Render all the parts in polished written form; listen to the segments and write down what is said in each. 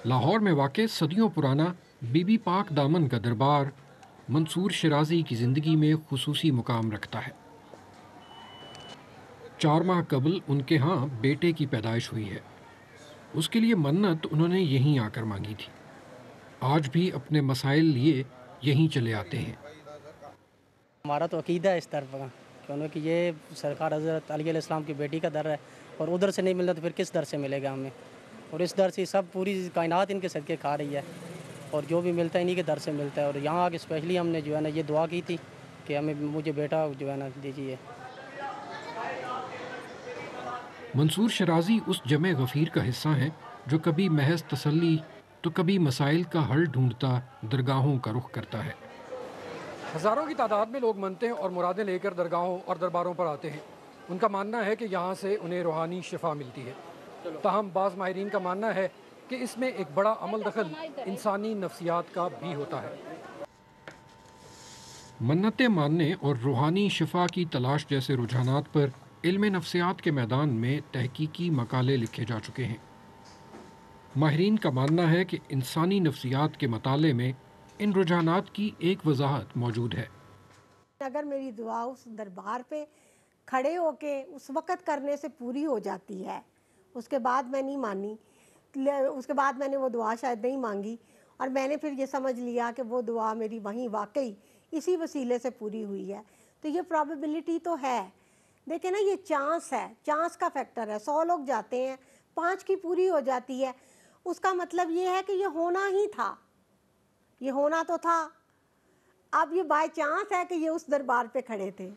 لاہور میں واقع صدیوں پرانا بی بی پاک دامن کا دربار منصور شرازی کی زندگی میں خصوصی مقام رکھتا ہے۔ 4 ماہ قبل ان کے ہاں بیٹے کی پیدائش ہوئی ہے۔ اس کے لیے منت انہوں نے یہیں آ کر مانگی تھی۔ آج بھی اپنے مسائل لیے یہیں چلے آتے ہیں۔ ہمارا تو عقیدہ ہے اس طرف کا کہ یہ سرکار حضرت علی علیہ السلام کی بیٹی کا در ہے، اور ادھر سے نہیں ملتا تو پھر کس در سے ملے گا ہمیں؟ اور اس در سے سب پوری کائنات ان کے صدقے کھا رہی ہے، اور جو بھی ملتا ہے انہی کے در سے ملتا ہے۔ اور یہاں آ کے اسپیشلی ہم نے جو ہے نا یہ دعا کی تھی کہ مجھے بیٹا جو ہے نا دیجیے۔ منصور شرازی اس جمع غفیر کا حصہ ہیں جو کبھی محض تسلی تو کبھی مسائل کا حل ڈھونڈتا درگاہوں کا رخ کرتا ہے۔ ہزاروں کی تعداد میں لوگ منتیں اور مرادیں لے کر درگاہوں اور درباروں پر آتے ہیں۔ ان کا ماننا ہے کہ یہاں سے انہیں روحانی شفا ملتی ہے۔ تاہم بعض ماہرین کا ماننا ہے کہ اس میں ایک بڑا عمل دخل انسانی نفسیات کا بھی ہوتا ہے۔ منتیں ماننے اور روحانی شفا کی تلاش جیسے رجحانات پر علم نفسیات کے میدان میں تحقیقی مقالے لکھے جا چکے ہیں۔ ماہرین کا ماننا ہے کہ انسانی نفسیات کے مطالعے میں ان رجحانات کی ایک وضاحت موجود ہے۔ اگر میری دعا اس دربار پہ کھڑے ہو کے اس وقت کرنے سے پوری ہو جاتی ہے، اس کے بعد میں نہیں مانی، اس کے بعد میں نے وہ دعا شاید نہیں مانگی، اور میں نے پھر یہ سمجھ لیا کہ وہ دعا میری وہیں واقعی اسی وسیلے سے پوری ہوئی ہے، تو یہ پرابیبلٹی تو ہے۔ دیکھیں نا، یہ چانس ہے، چانس کا فیکٹر ہے۔ 100 لوگ جاتے ہیں، 5 کی پوری ہو جاتی ہے، اس کا مطلب یہ ہے کہ یہ ہونا ہی تھا، یہ ہونا تو تھا۔ اب یہ بائی چانس ہے کہ یہ اس دربار پہ کھڑے تھے۔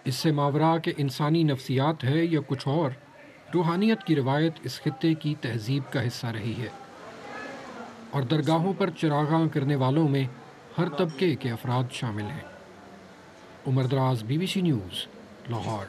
اس سے ماورا کہ انسانی نفسیات ہے یا کچھ اور، روحانیت کی روایت اس خطے کی تہذیب کا حصہ رہی ہے، اور درگاہوں پر چراغاں کرنے والوں میں ہر طبقے کے افراد شامل ہیں۔ عمر دراز، BBC نیوز، لاہور۔